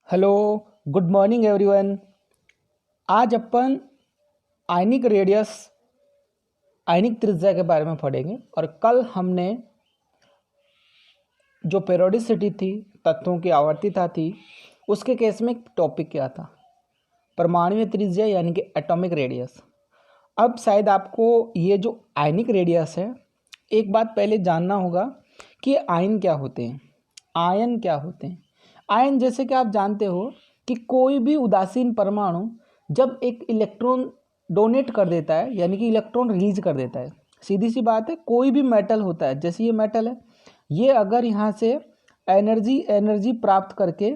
Hello, good morning everyone. आज अपन ionic radius, आयनिक त्रिज्या के बारे में पढ़ेंगे। और कल हमने जो पेरियोडिसिटी थी, तत्वों की आवर्तिता थी, उसके केस में एक टॉपिक क्या था, परमाणुीय त्रिज्या यानी कि एटॉमिक रेडियस। अब शायद आपको ये जो आयनिक रेडियस है, एक बात पहले जानना होगा कि आयन क्या होते हैं। आयन क्या होते हैं? आयन जैसे कि आप जानते हो कि कोई भी उदासीन परमाणु जब एक इलेक्ट्रॉन डोनेट कर देता है यानी कि इलेक्ट्रॉन रिलीज कर देता है, सीधी सी बात है, कोई भी मेटल होता है, जैसे ये मेटल है, ये अगर यहाँ से एनर्जी प्राप्त करके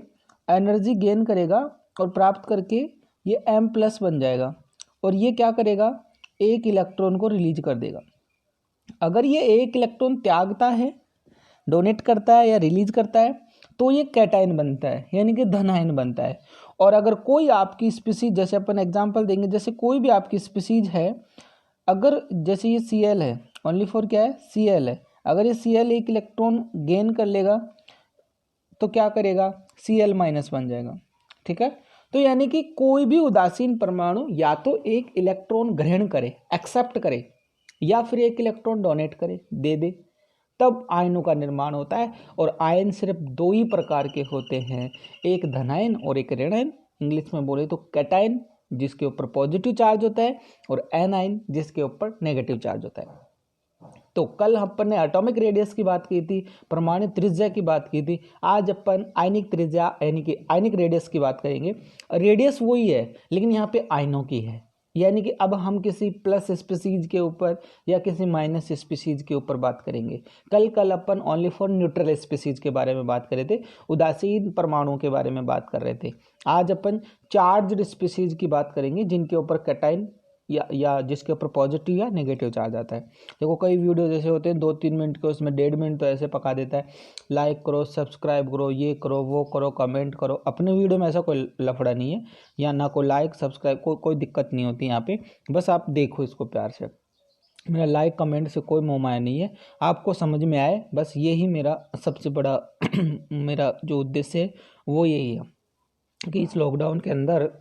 एनर्जी गेन करेगा और प्राप्त करके ये M+ बन जाएगा और ये क्या करेगा, एक इलेक्ट्रॉन को रिलीज कर देगा। अगर ये एक इलेक्ट्रॉन त्यागता है, डोनेट करता है या रिलीज करता है, तो ये कैटायन बनता है यानी कि धन आयन बनता है। और अगर कोई आपकी स्पीसीज, जैसे अपन एग्जांपल देंगे, जैसे कोई भी आपकी स्पीसीज है, अगर जैसे ये Cl है, ओनली फॉर क्या है, Cl है, अगर ये Cl एक इलेक्ट्रॉन गेन कर लेगा तो क्या करेगा, Cl- बन जाएगा। ठीक है, तो यानी कि कोई भी उदासीन परमाणु या तो एक इलेक्ट्रॉन ग्रहण करे, एक्सेप्ट करे, या फिर एक इलेक्ट्रॉन डोनेट करे, दे दे, तब आयनों का निर्माण होता है। और आयन सिर्फ दो ही प्रकार के होते हैं, एक धनायन और एक ऋणायन। इंग्लिश में बोले तो कैटायन जिसके ऊपर पॉजिटिव चार्ज होता है और एनायन जिसके ऊपर नेगेटिव चार्ज होता है। तो कल अपन ने एटॉमिक रेडियस की बात की थी, परमाणु त्रिज्या की बात की थी। आज अपन आयनिक त्रिज्या यानी कि आयनिक रेडियस की बात करेंगे। रेडियस वही है लेकिन यहाँ पे आयनों की है, यानी कि अब हम किसी प्लस स्पीसीज के ऊपर या किसी माइनस स्पीसीज के ऊपर बात करेंगे। कल अपन ओनली फॉर न्यूट्रल स्पीसीज के बारे में बात कर रहे थे, उदासीन परमाणुओं के बारे में बात कर रहे थे। आज अपन चार्ज्ड स्पीसीज की बात करेंगे जिनके ऊपर कैटायन या जिसके ऊपर पॉजिटिव या नेगेटिव चार्ज आता है। देखो कई वीडियो जैसे होते हैं 2-3 मिनट के, उसमें 1.5 मिनट तो ऐसे पका देता है, लाइक करो, सब्सक्राइब करो, ये करो, वो करो, कमेंट करो। अपने वीडियो में ऐसा कोई लफड़ा नहीं है, या ना कोई लाइक सब्सक्राइब, कोई दिक्कत नहीं होती यहाँ पे। बस आप देखो इसको प्यार से, मेरा लाइक कमेंट से कोई मोह माया नहीं है, आपको समझ में आए, बस यही मेरा सबसे बड़ा मेरा जो उद्देश्य है वो यही है कि इस लॉकडाउन के अंदर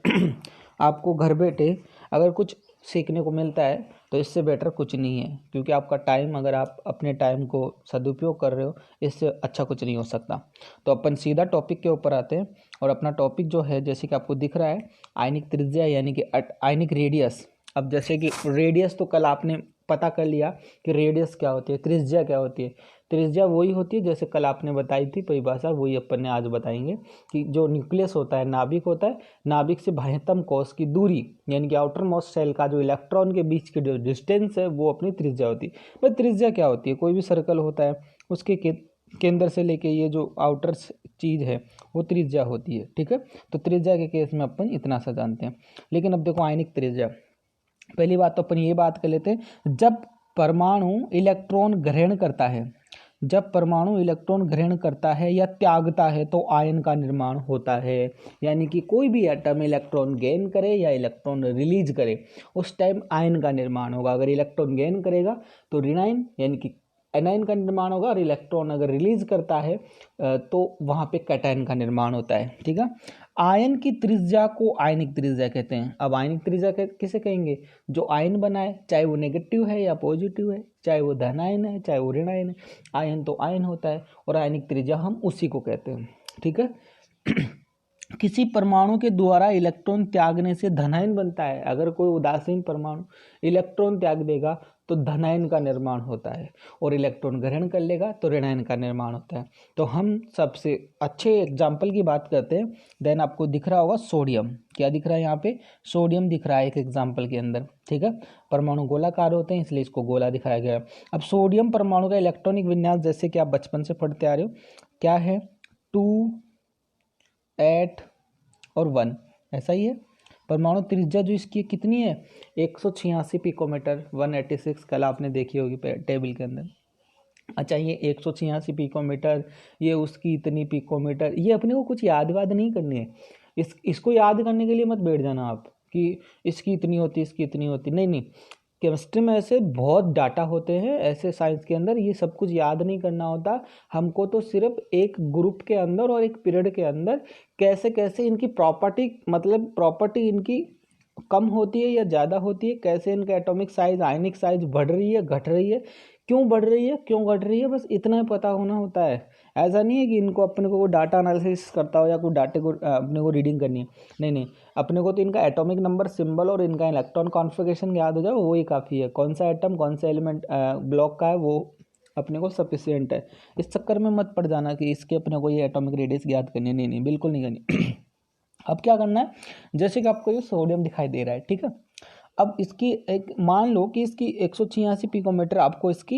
आपको घर बैठे अगर कुछ सीखने को मिलता है तो इससे बेटर कुछ नहीं है, क्योंकि आपका टाइम, अगर आप अपने टाइम को सदुपयोग कर रहे हो, इससे अच्छा कुछ नहीं हो सकता। तो अपन सीधा टॉपिक के ऊपर आते हैं। और अपना टॉपिक जो है, जैसे कि आपको दिख रहा है, आयनिक त्रिज्या यानी कि आयनिक रेडियस। अब जैसे कि रेडियस तो कल आपने पता कर लिया कि रेडियस क्या होती है, त्रिज्या क्या होती है। त्रिज्या वही होती है जैसे कल आपने बताई थी परिभाषा, वही अपन ने आज बताएंगे कि जो न्यूक्लियस होता है, नाभिक होता है, नाभिक से बाह्यतम कोश की दूरी यानी कि आउटर मोस्ट सेल का जो इलेक्ट्रॉन के बीच की जो डिस्टेंस है वो अपनी त्रिज्या होती है। पर त्रिज्या क्या होती है, कोई भी सर्कल होता है उसके केंद्र से लेके ये जो आउटर चीज़ है वो त्रिज्या होती है। ठीक है, तो त्रिज्या के केस में अपन इतना सा जानते हैं। लेकिन अब देखो आयनिक त्रिज्या, पहली बात तो अपन ये बात कर लेते हैं, जब परमाणु इलेक्ट्रॉन ग्रहण करता है, जब परमाणु इलेक्ट्रॉन ग्रहण करता है या त्यागता है तो आयन का निर्माण होता है। यानी कि कोई भी एटम इलेक्ट्रॉन गेन करे या इलेक्ट्रॉन रिलीज करे, उस टाइम आयन का निर्माण होगा। अगर इलेक्ट्रॉन गेन करेगा तो ऋणायन यानी कि एनायन का निर्माण होगा, और इलेक्ट्रॉन अगर रिलीज करता है तो वहाँ पे कैटायन का निर्माण होता है। ठीक है, आयन की त्रिज्या को आयनिक त्रिज्या कहते हैं। अब आयनिक त्रिज्या किसे कहेंगे, जो आयन बनाए, चाहे वो नेगेटिव है या पॉजिटिव है, चाहे वो धनायन है चाहे वो ऋणायन है, आयन तो आयन होता है और आयनिक त्रिज्या हम उसी को कहते हैं। ठीक है, किसी परमाणु के द्वारा इलेक्ट्रॉन त्यागने से धनायन बनता है। अगर कोई उदासीन परमाणु इलेक्ट्रॉन त्याग देगा तो धनायन का निर्माण होता है, और इलेक्ट्रॉन ग्रहण कर लेगा तो ऋणायन का निर्माण होता है। तो हम सबसे अच्छे एग्जाम्पल की बात करते हैं। देन आपको दिख रहा होगा सोडियम, क्या दिख रहा है यहाँ पे, सोडियम दिख रहा है एक एग्जाम्पल के अंदर। ठीक है, परमाणु गोलाकार होते हैं इसलिए इसको गोला दिखाया गया है। अब सोडियम परमाणु का इलेक्ट्रॉनिक विन्यास जैसे कि आप बचपन से पढ़ते आ रहे हो, क्या है, 2, 8 और 1, ऐसा ही है। परमाणु त्रिज्या जो इसकी कितनी है, 186 पिकोमीटर, 186, कल आपने देखी होगी टेबल के अंदर। अच्छा, ये 186 पिकोमीटर, ये उसकी इतनी पिकोमीटर, ये अपने को कुछ याद वाद नहीं करनी है। इसको याद करने के लिए मत बैठ जाना आप कि इसकी इतनी होती इसकी इतनी होती, नहीं नहीं। केमिस्ट्री में ऐसे बहुत डाटा होते हैं, ऐसे साइंस के अंदर ये सब कुछ याद नहीं करना होता हमको, तो सिर्फ एक ग्रुप के अंदर और एक पीरियड के अंदर कैसे कैसे इनकी प्रॉपर्टी, मतलब प्रॉपर्टी इनकी कम होती है या ज़्यादा होती है, कैसे इनका एटॉमिक साइज, आयनिक साइज बढ़ रही है घट रही है, क्यों बढ़ रही है क्यों घट रही है, बस इतना ही पता होना होता है। ऐसा नहीं है कि इनको अपने को डाटा एनालिसिस करता हो या कोई डाटे को अपने को रीडिंग करनी है, नहीं नहीं, अपने को तो इनका एटॉमिक नंबर, सिंबल और इनका इलेक्ट्रॉन कॉन्फ़िगरेशन याद हो जाए वो ही काफ़ी है। कौन सा एटम कौन सा एलिमेंट ब्लॉक का है वो अपने को सफिशियंट है। इस चक्कर में मत पड़ जाना कि इसके अपने को ये एटॉमिक रेडियस याद करनी है, नहीं नहीं बिल्कुल नहीं करनी। अब क्या करना है, जैसे कि आपको ये सोडियम दिखाई दे रहा है, ठीक है। अब इसकी एक मान लो कि इसकी 186 पिकोमीटर आपको इसकी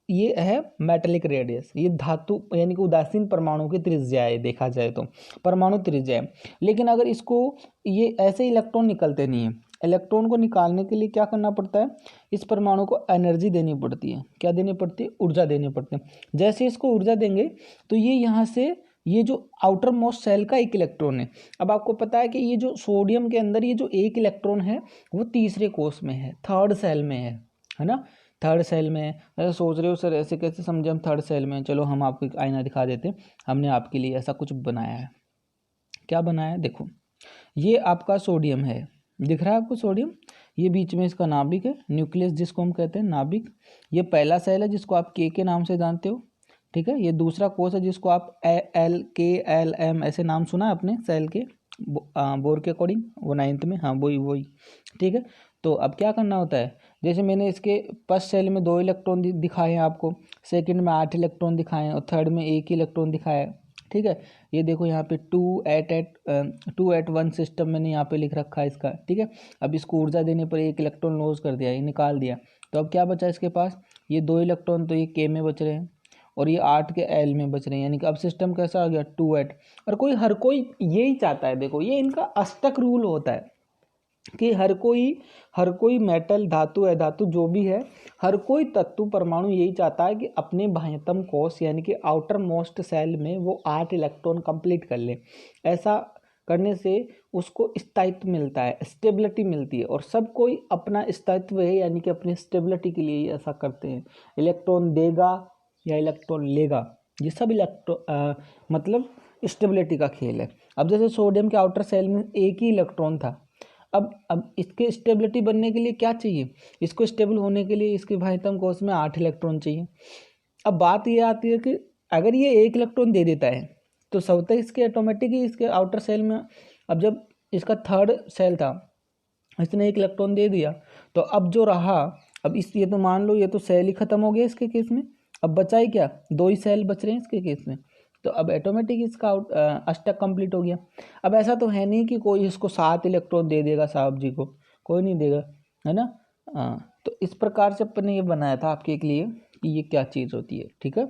ये है मेटेलिक रेडियस, ये धातु यानी कि उदासीन परमाणु की त्रिज्या है, देखा जाए तो परमाणु त्रिज्या है। लेकिन अगर इसको ये ऐसे इलेक्ट्रॉन निकलते नहीं है, इलेक्ट्रॉन को निकालने के लिए क्या करना पड़ता है, इस परमाणु को एनर्जी देनी पड़ती है। क्या देनी पड़ती है, ऊर्जा देनी पड़ती है। जैसे इसको ऊर्जा देंगे तो ये यहाँ से, ये जो आउटर मोस्ट सेल का एक इलेक्ट्रॉन है, अब आपको पता है कि ये जो सोडियम के अंदर ये जो एक इलेक्ट्रॉन है वो तीसरे कोष में है, थर्ड सेल में है ना, थर्ड सेल में है। ऐसा सोच रहे हो सर ऐसे कैसे समझे हम थर्ड सेल में, चलो हम आपको एक आईना दिखा देते हैं। हमने आपके लिए ऐसा कुछ बनाया है। क्या बनाया है, देखो ये आपका सोडियम है, दिख रहा है आपको सोडियम, ये बीच में इसका नाभिक है, न्यूक्लियस जिसको हम कहते हैं नाभिक। ये पहला सेल है जिसको आप के नाम से जानते हो, ठीक है। ये दूसरा कोष है जिसको आप एल के एल एम ऐसे नाम सुना है अपने सेल के बोर के अकॉर्डिंग, वो 9th में, हाँ वही वही, ठीक है। तो अब क्या करना होता है, जैसे मैंने इसके फर्स्ट सेल में 2 इलेक्ट्रॉन दिखाए हैं आपको, सेकंड में 8 इलेक्ट्रॉन दिखाए हैं और थर्ड में 1 इलेक्ट्रॉन दिखाया है, ठीक है। ये देखो यहाँ पे 2 at 1 सिस्टम मैंने यहाँ पे लिख रखा है इसका, ठीक है। अब इसको ऊर्जा देने पर 1 इलेक्ट्रॉन लॉस कर दिया, ये निकाल दिया, तो अब क्या बचा इसके पास, ये 2 इलेक्ट्रॉन तो ये के में बच रहे हैं और ये 8 के एल में बच रहे हैं, यानी कि अब सिस्टम कैसा आ गया 2 at। और हर कोई यही चाहता है, देखो ये इनका अष्टक रूल होता है कि हर कोई मेटल, धातु अधातु जो भी है, हर कोई तत्व परमाणु यही चाहता है कि अपने बाह्यतम कोष यानी कि आउटर मोस्ट सेल में वो 8 इलेक्ट्रॉन कंप्लीट कर ले। ऐसा करने से उसको स्थायित्व मिलता है, स्टेबिलिटी मिलती है, और सब कोई अपना स्थायित्व है यानी कि अपनी स्टेबिलिटी के लिए ही ऐसा करते हैं। इलेक्ट्रॉन देगा या इलेक्ट्रॉन लेगा, ये सब मतलब स्टेबिलिटी का खेल है। अब जैसे सोडियम के आउटर सेल में 1 ही इलेक्ट्रॉन था, अब इसके स्टेबिलिटी बनने के लिए क्या चाहिए, इसको स्टेबल होने के लिए इसके बाह्यतम कोष में 8 इलेक्ट्रॉन चाहिए। अब बात ये आती है कि अगर ये 1 इलेक्ट्रॉन दे देता है तो स्वतः इसके ऑटोमेटिक ही इसके आउटर सेल में, अब जब इसका थर्ड सेल था इसने 1 इलेक्ट्रॉन दे दिया, तो अब जो रहा, अब ये तो मान लो ये तो सेल ही खत्म हो गया इसके केस में, अब बचा ही क्या, 2 ही सेल बच रहे हैं इसके केस में, तो अब ऑटोमेटिक इसका अष्टक कंप्लीट हो गया। अब ऐसा तो है नहीं कि कोई इसको 7 इलेक्ट्रॉन दे देगा साहब जी को, कोई नहीं देगा, है ना। तो इस प्रकार से अपन ने ये बनाया था आपके लिए कि ये क्या चीज़ होती है, ठीक है।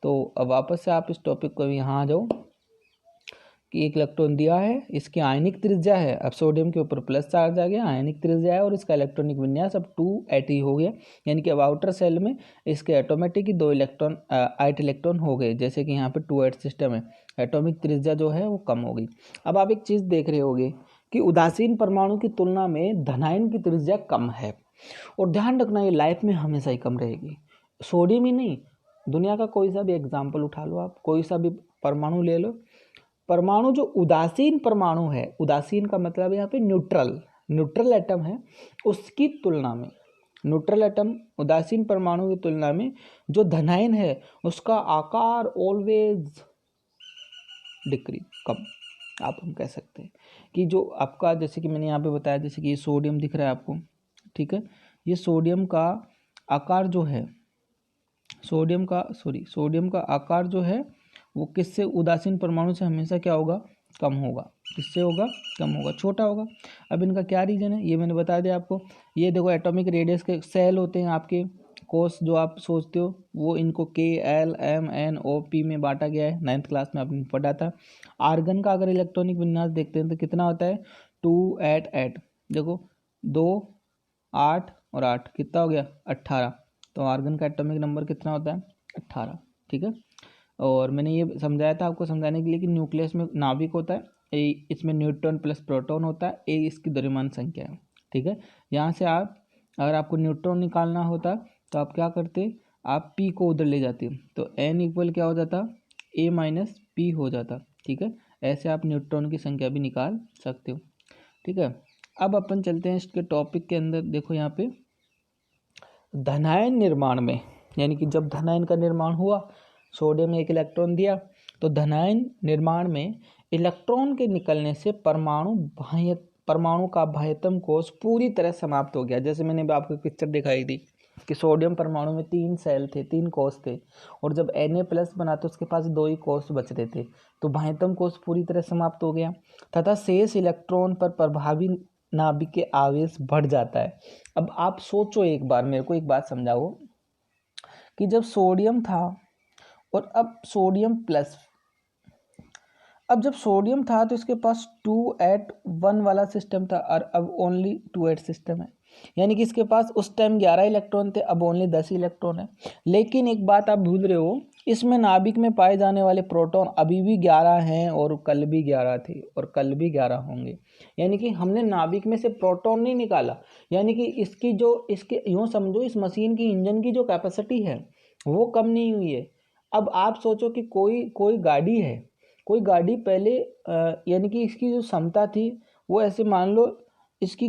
तो अब वापस से आप इस टॉपिक को यहाँ आ जाओ कि 1 इलेक्ट्रॉन दिया है, इसकी आयनिक त्रिज्या है, अब सोडियम के ऊपर प्लस चार्ज आ गया, आयनिक त्रिज्या है, और इसका इलेक्ट्रॉनिक विन्यास अब 2at हो गया, यानी कि अब आउटर सेल में इसके ऑटोमेटिक ही 2 इलेक्ट्रॉन 8 इलेक्ट्रॉन हो गए, जैसे कि यहाँ पे 2at सिस्टम है, एटॉमिक त्रिज्या जो है वो कम हो गई। अब आप एक चीज़ देख रहे होगे कि उदासीन परमाणु की तुलना में धनायन की त्रिज्या कम है, और ध्यान रखना ये लाइफ में हमेशा ही कम रहेगी। सोडियम ही नहीं, दुनिया का कोई सा भी एग्जाम्पल उठा लो आप, कोई सा भी परमाणु ले लो, परमाणु जो उदासीन परमाणु है, उदासीन का मतलब यहाँ पे न्यूट्रल एटम है, उसकी तुलना में, न्यूट्रल एटम उदासीन परमाणु की तुलना में जो धनायन है उसका आकार ऑलवेज डिक्रीज, कम, आप हम कह सकते हैं कि जो आपका, जैसे कि मैंने यहाँ पे बताया, जैसे कि ये सोडियम दिख रहा है आपको, ठीक है, ये सोडियम का आकार जो है, सोडियम का आकार जो है वो किससे, उदासीन परमाणु से हमेशा क्या होगा, कम होगा, किससे होगा, कम होगा, छोटा होगा। अब इनका क्या रीजन है ये मैंने बता दिया आपको। ये देखो एटॉमिक रेडियस के सेल होते हैं आपके, कोष जो आप सोचते हो वो, इनको KLMNOP में बांटा गया है, 9th क्लास में आपने पढ़ा था। आर्गन का अगर इलेक्ट्रॉनिक विन्यास देखते हैं तो कितना होता है, 2at, देखो 2 8 और 8 कितना हो गया 18, तो आर्गन का एटॉमिक नंबर कितना होता है 18, ठीक है। और मैंने ये समझाया था आपको समझाने के लिए कि न्यूक्लियस में नाभिक होता है, इसमें न्यूट्रॉन प्लस प्रोटॉन होता है, इसकी द्रव्यमान संख्या है, ठीक है। यहाँ से आप अगर आपको न्यूट्रॉन निकालना होता तो आप क्या करते, आप पी को उधर ले जाते, तो एन इक्वल क्या हो जाता, ए माइनस पी हो जाता। ठीक है, ऐसे आप न्यूट्रॉन की संख्या भी निकाल सकते हो। ठीक है, अब अपन चलते हैं इसके टॉपिक के अंदर। देखो यहाँ पे धनायन निर्माण में, यानी कि जब धनायन का निर्माण हुआ, सोडियम में 1 इलेक्ट्रॉन दिया, तो धनायन निर्माण में इलेक्ट्रॉन के निकलने से परमाणु का बाह्यतम कोष पूरी तरह समाप्त हो गया। जैसे मैंने आपको पिक्चर दिखाई थी कि सोडियम परमाणु में 3 सेल थे, 3 कोष थे, और जब Na+ बना तो उसके पास 2 ही कोष बच रहे थे, तो बाह्यतम कोष पूरी तरह समाप्त हो गया तथा शेष इलेक्ट्रॉन पर प्रभावी नाभिक के आवेश बढ़ जाता है। अब आप सोचो एक बार, मेरे को एक बात समझाओ कि जब सोडियम था और अब जब सोडियम था तो इसके पास 281 वाला सिस्टम था, और अब ओनली 28 सिस्टम है, यानी कि इसके पास उस टाइम 11 इलेक्ट्रॉन थे, अब ओनली 10 इलेक्ट्रॉन है। लेकिन एक बात आप भूल रहे हो, इसमें नाभिक में पाए जाने वाले प्रोटॉन अभी भी 11 हैं, और कल भी 11 थे, और कल भी 11 होंगे। यानी कि हमने नाभिक में से प्रोटॉन नहीं निकाला, यानी कि इसके यूँ समझो, इस मशीन की इंजन की जो कैपेसिटी है वो कम नहीं हुई है। अब आप सोचो कि कोई गाड़ी है, कोई गाड़ी पहले यानी कि इसकी जो क्षमता थी वो ऐसे मान लो इसकी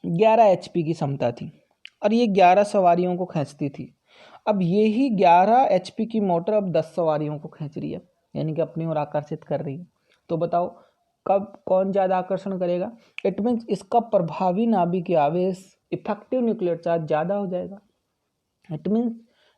11 HP की क्षमता थी, और ये 11 सवारियों को खींचती थी। अब यही 11 HP की मोटर अब 10 सवारियों को खींच रही है, यानी कि अपनी ओर आकर्षित कर रही है। तो बताओ कब कौन ज़्यादा आकर्षण करेगा? इट मीन्स इसका प्रभावी नाभिकीय आवेश, इफेक्टिव न्यूक्लियर चार्ज ज़्यादा हो जाएगा। इट मीन्स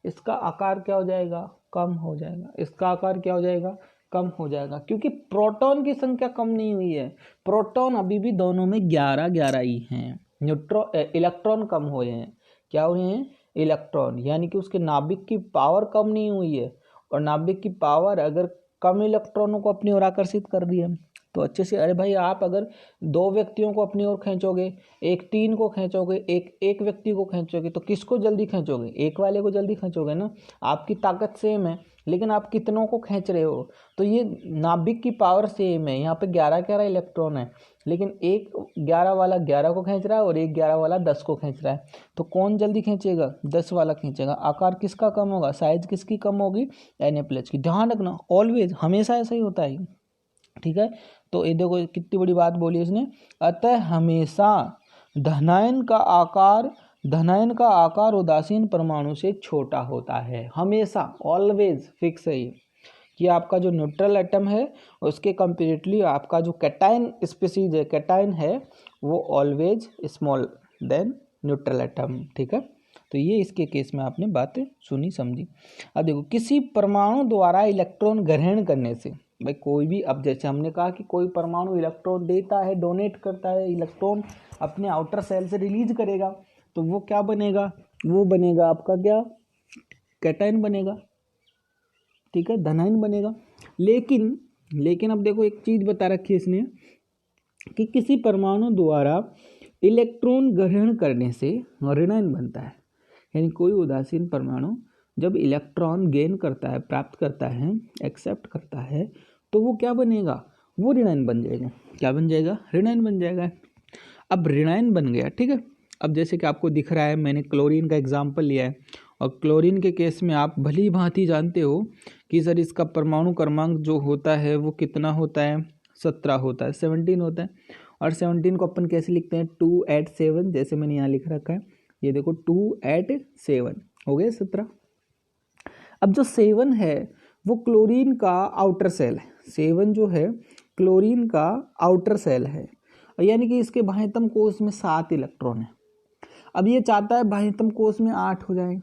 इसका आकार क्या हो जाएगा? कम हो जाएगा। इसका आकार क्या हो जाएगा? कम हो जाएगा, क्योंकि प्रोटॉन की संख्या कम नहीं हुई है। प्रोटॉन अभी भी दोनों में 11 ही हैं। इलेक्ट्रॉन कम हुए हैं। क्या हुए हैं? इलेक्ट्रॉन, यानी कि उसके नाभिक की पावर कम नहीं हुई है, और नाभिक की पावर अगर कम इलेक्ट्रॉनों को अपनी ओर आकर्षित कर रही है तो अच्छे से, अरे भाई आप अगर 2 व्यक्तियों को अपनी ओर खींचोगे, एक 3 को खींचोगे, एक व्यक्ति को खींचोगे, तो किसको जल्दी खींचोगे? एक वाले को जल्दी खींचोगे ना। आपकी ताकत सेम है, लेकिन आप कितनों को खींच रहे हो? तो ये नाभिक की पावर सेम है। यहाँ पे 11 इलेक्ट्रॉन है, लेकिन एक 11 वाला 11 को खींच रहा है और एक 11 वाला 10 को खींच रहा है। तो कौन जल्दी खींचेगा? 10 वाला खींचेगा। आकार किसका कम होगा? साइज किसकी कम होगी? Na+ की। ध्यान रखना, ऑलवेज, हमेशा ऐसा ही होता है। ठीक है, तो ये देखो कितनी बड़ी बात बोली इसने। अतः हमेशा धनायन का आकार उदासीन परमाणु से छोटा होता है। हमेशा, ऑलवेज फिक्स है ये, कि आपका जो न्यूट्रल एटम है उसके कंपेरेटिवली आपका जो कैटायन स्पीसीज है, कैटायन है, वो always small than neutral atom. ठीक है, तो ये इसके केस में आपने बातें सुनी समझी। अब देखो, किसी परमाणु द्वारा इलेक्ट्रॉन ग्रहण करने से, भाई कोई भी, अब जैसे हमने कहा कि कोई परमाणु इलेक्ट्रॉन देता है, डोनेट करता है, इलेक्ट्रॉन अपने आउटर सेल से रिलीज करेगा, तो वो क्या बनेगा? वो बनेगा आपका क्या? कैटायन बनेगा। ठीक है, धनायन बनेगा। लेकिन अब देखो एक चीज बता रखी है इसने कि किसी परमाणु द्वारा इलेक्ट्रॉन ग्रहण करने से ऋणायन बनता है। यानी कोई उदासीन परमाणु जब इलेक्ट्रॉन गेन करता है, प्राप्त करता है, एक्सेप्ट करता है, तो वो क्या बनेगा? वो ऋणायन बन जाएगा। क्या बन जाएगा? ऋणायन बन जाएगा। अब ऋणायन बन गया, ठीक है। अब जैसे कि आपको दिख रहा है, मैंने क्लोरीन का एग्जाम्पल लिया है, और क्लोरीन के केस में आप भली भांति जानते हो कि सर इसका परमाणु क्रमांक जो होता है वो कितना होता है? 17 होता है, 17 होता है। और 17 को अपन कैसे लिखते हैं? 287, जैसे मैंने यहाँ लिख रखा है, ये देखो 287 हो गए 17। अब जो 7 है वो क्लोरीन का आउटर सेल है। 7 जो है क्लोरीन का आउटर सेल है, यानी कि इसके बाह्यतम कोष में 7 इलेक्ट्रॉन है। अब ये चाहता है बाह्यतम कोष में 8 हो जाए,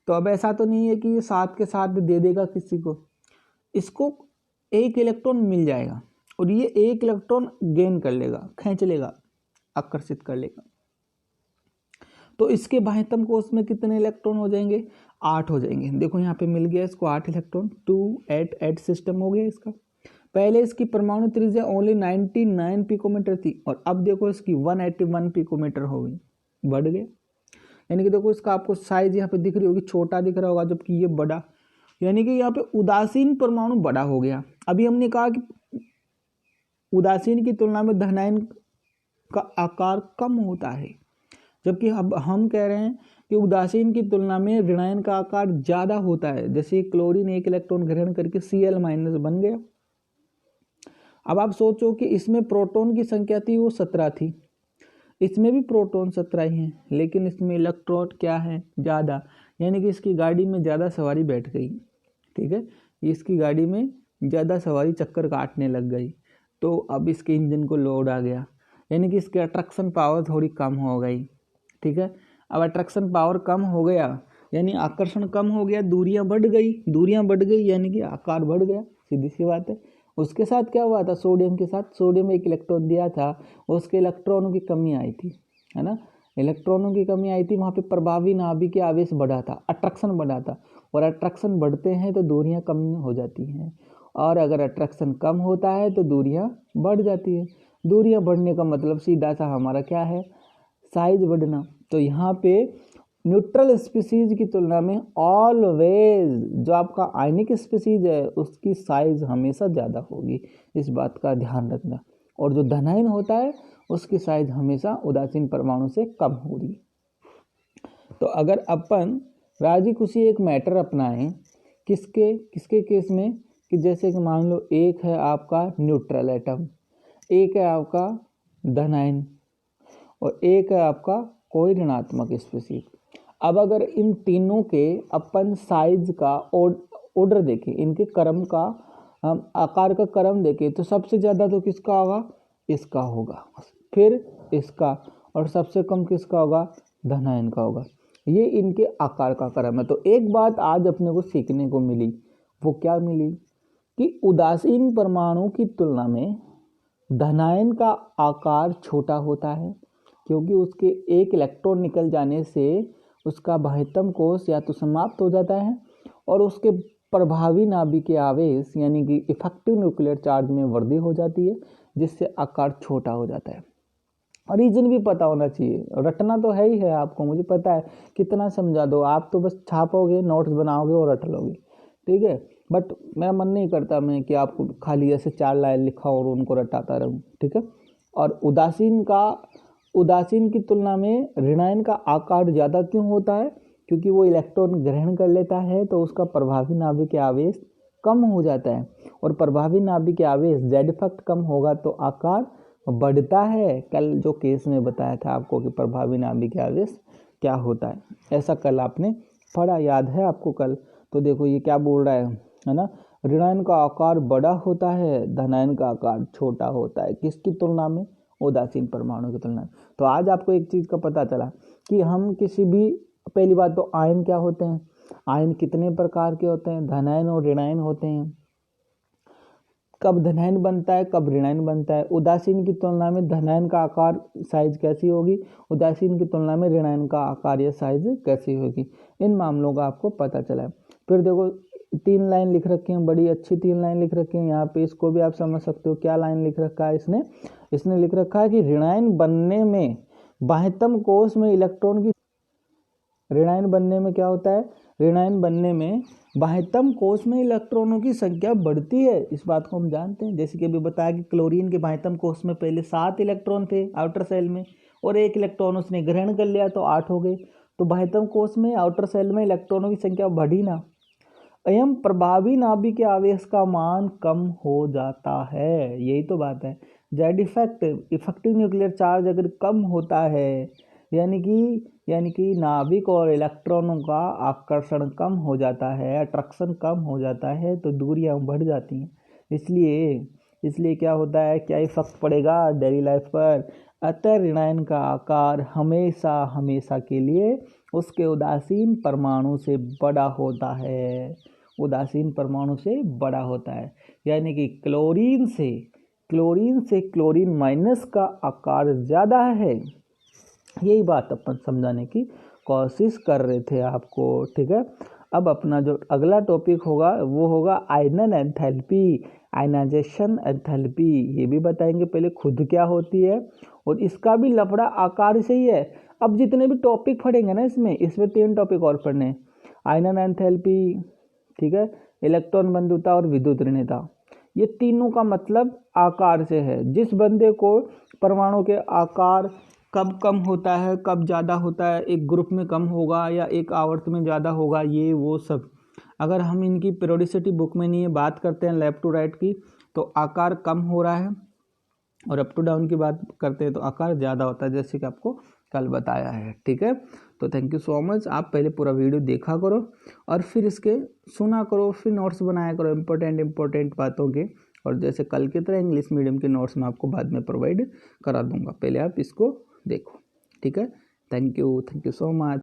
तो अब ऐसा तो नहीं है कि ये 7 के 7 दे देगा किसी को, इसको 1 इलेक्ट्रॉन मिल जाएगा, और ये 1 इलेक्ट्रॉन गेन कर लेगा, खींच लेगा, आकर्षित कर लेगा। तो इसके बाह्यतम कोष में कितने इलेक्ट्रॉन हो जाएंगे? 8 हो जाएंगे। देखो यहाँ पे मिल गया इसको 8 इलेक्ट्रॉन, 288 सिस्टम हो गया इसका। पहले इसकी परमाणु त्रिज्या ओनली 99 पिकोमीटर थी, और अब देखो इसकी 181 पिकोमीटर हो गई, बढ़ गया। यानी कि देखो इसका आपको साइज यहाँ पे दिख रही होगी, छोटा दिख रहा होगा, जबकि ये बड़ा, यानी कि यहाँ पे उदासीन परमाणु बड़ा हो गया। अभी हमने कहा कि उदासीन की तुलना में धनायन का आकार कम होता है, जबकि अब हम कह रहे हैं कि उदासीन की तुलना में ऋणायन का आकार ज़्यादा होता है। जैसे क्लोरीन एक इलेक्ट्रॉन ग्रहण करके Cl- बन गया। अब आप सोचो कि इसमें प्रोटॉन की संख्या थी वो 17 थी, इसमें भी प्रोटॉन 17 ही हैं, लेकिन इसमें इलेक्ट्रॉन क्या है ज़्यादा, यानी कि इसकी गाड़ी में ज़्यादा सवारी बैठ गई। ठीक है, इसकी गाड़ी में ज़्यादा सवारी चक्कर काटने लग गई, तो अब इसके इंजन को लोड आ गया, यानी कि इसकी अट्रैक्शन पावर थोड़ी कम हो गई। ठीक है, अब अट्रैक्शन पावर कम हो गया यानी आकर्षण कम हो गया, दूरियां बढ़ गई यानी कि आकार बढ़ गया, सीधी सी बात है। उसके साथ क्या हुआ था, सोडियम के साथ, सोडियम एक इलेक्ट्रॉन दिया था, उसके इलेक्ट्रॉनों की कमी आई थी, है ना, इलेक्ट्रॉनों की कमी आई थी, वहाँ पे प्रभावी नाभिकीय आवेश बढ़ा था, अट्रैक्शन बढ़ा था, और अट्रैक्शन बढ़ते हैं तो दूरियां कम हो जाती हैं, और अगर अट्रैक्शन कम होता है तो दूरियां बढ़ जाती है। दूरियां बढ़ने का मतलब सीधा सा हमारा क्या है, साइज बढ़ना। तो यहाँ पे न्यूट्रल स्पीसीज की तुलना में ऑलवेज जो आपका आयनिक स्पीसीज है उसकी साइज हमेशा ज़्यादा होगी, इस बात का ध्यान रखना। और जो धनायन होता है उसकी साइज हमेशा उदासीन परमाणु से कम होगी। तो अगर अपन राजी खुशी एक मैटर अपनाएं, किसके केस में, कि जैसे कि मान लो एक है आपका न्यूट्रल एटम, एक है आपका धनायन, और एक है आपका कोई ऋणात्मक स्पीसीज। अब अगर इन तीनों के अपन साइज का ऑर्डर देखें, इनके क्रम का आकार का क्रम देखें, तो सबसे ज़्यादा तो किसका होगा, इसका होगा, फिर इसका, और सबसे कम किसका होगा, धनायन का होगा। ये इनके आकार का क्रम है। तो एक बात आज अपने को सीखने को मिली, वो क्या मिली, कि उदासीन परमाणु की तुलना में धनायन का आकार छोटा होता है, क्योंकि उसके एक इलेक्ट्रॉन निकल जाने से उसका बाह्यतम कोश या तो समाप्त हो जाता है, और उसके प्रभावी नाभिकीय आवेश यानी कि इफेक्टिव न्यूक्लियर चार्ज में वृद्धि हो जाती है, जिससे आकार छोटा हो जाता है। और रीजन भी पता होना चाहिए, रटना तो है ही है आपको, मुझे पता है, कितना समझा दो आप तो बस छापोगे, नोट्स बनाओगे और रट लोगे, ठीक है, बट मेरा मन नहीं करता मैं कि आपको खाली ऐसे 4 लाइन लिखा और उनको रटाता रहूं। ठीक है, और उदासीन की तुलना में ऋणायन का आकार ज़्यादा क्यों होता है, क्योंकि वो इलेक्ट्रॉन ग्रहण कर लेता है तो उसका प्रभावी नाभिकीय आवेश कम हो जाता है, और प्रभावी नाभिकीय आवेश जेड इफेक्ट कम होगा तो आकार बढ़ता है। कल जो केस में बताया था आपको कि प्रभावी नाभिकीय आवेश क्या होता है, ऐसा कल आपने पढ़ा, याद है आपको कल। तो देखो ये क्या बोल रहा है ना, ऋणायन का आकार बड़ा होता है, धनायन का आकार छोटा होता है, किसकी तुलना में, उदासीन परमाणु की तुलना में। तो आज आपको एक चीज़ का पता चला कि हम किसी भी, पहली बात तो आयन क्या होते हैं, आयन कितने प्रकार के होते हैं, धनायन और ऋणायन होते हैं, कब धनायन बनता है कब ऋणायन बनता है, उदासीन की तुलना में धनायन का आकार साइज कैसी होगी, उदासीन की तुलना में ऋणायन का आकार या साइज कैसी होगी, इन मामलों का आपको पता चला है। फिर देखो 3 लाइन लिख रखी हैं, बड़ी अच्छी 3 लाइन लिख रखी हैं यहाँ पे, इसको भी आप समझ सकते हो। क्या लाइन लिख रखा है इसने लिख रखा है कि ऋणायन बनने में बाह्यतम कोश में इलेक्ट्रॉन की, ऋणायन बनने में क्या होता है, ऋणायन बनने में बाह्यतम कोश में इलेक्ट्रॉनों की संख्या बढ़ती है, इस बात को हम जानते हैं। जैसे कि अभी बताया कि क्लोरीन के बाह्यतम कोश में पहले 7 इलेक्ट्रॉन थे आउटर सेल में, और 1 इलेक्ट्रॉन उसने ग्रहण कर लिया तो 8 हो गए। तो बाह्यतम कोश में आउटर सेल में इलेक्ट्रॉनों की संख्या बढ़ी ना, एवं प्रभावी नाभिकीय आवेश का मान कम हो जाता है, यही तो बात है। जेड इफेक्टिव न्यूक्लियर चार्ज अगर कम होता है, यानी कि नाभिक और इलेक्ट्रॉनों का आकर्षण कम हो जाता है, अट्रैक्शन कम हो जाता है, तो दूरियां बढ़ जाती हैं। इसलिए क्या होता है, क्या इफेक्ट पड़ेगा डेली लाइफ पर, अतः ऋणायन का आकार हमेशा के लिए उसके उदासीन परमाणु से बड़ा होता है, उदासीन परमाणु से बड़ा होता है। यानी कि क्लोरीन से क्लोरीन माइनस का आकार ज़्यादा है, यही बात अपन समझाने की कोशिश कर रहे थे आपको। ठीक है, अब अपना जो अगला टॉपिक होगा वो होगा आयनन एंथैल्पी, आयनाइजेशन एंथैल्पी, ये भी बताएंगे पहले खुद क्या होती है, और इसका भी लफड़ा आकार से ही है। अब जितने भी टॉपिक पढ़ेंगे ना इसमें 3 टॉपिक और पढ़ने, आयनन एंथैल्पी, ठीक है, इलेक्ट्रॉन बंधुता और विद्युत ऋणता, ये तीनों का मतलब आकार से है। जिस बंदे को परमाणु के आकार कब कम होता है, कब ज़्यादा होता है, एक ग्रुप में कम होगा या एक आवर्त में ज़्यादा होगा, ये वो सब अगर हम इनकी पीरियोडिसिटी बुक में नहीं है, बात करते हैं लेफ्ट टू राइट की, तो आकार कम हो रहा है, और अप टू डाउन की बात करते हैं तो आकार ज़्यादा होता है, जैसे कि आपको कल बताया है। ठीक है, तो थैंक यू सो मच। आप पहले पूरा वीडियो देखा करो और फिर इसके सुना करो, फिर नोट्स बनाया करो इम्पोर्टेंट बातों के, और जैसे कल की तरह इंग्लिश मीडियम के नोट्स मैं आपको बाद में प्रोवाइड करा दूंगा, पहले आप इसको देखो। ठीक है, थैंक यू सो मच।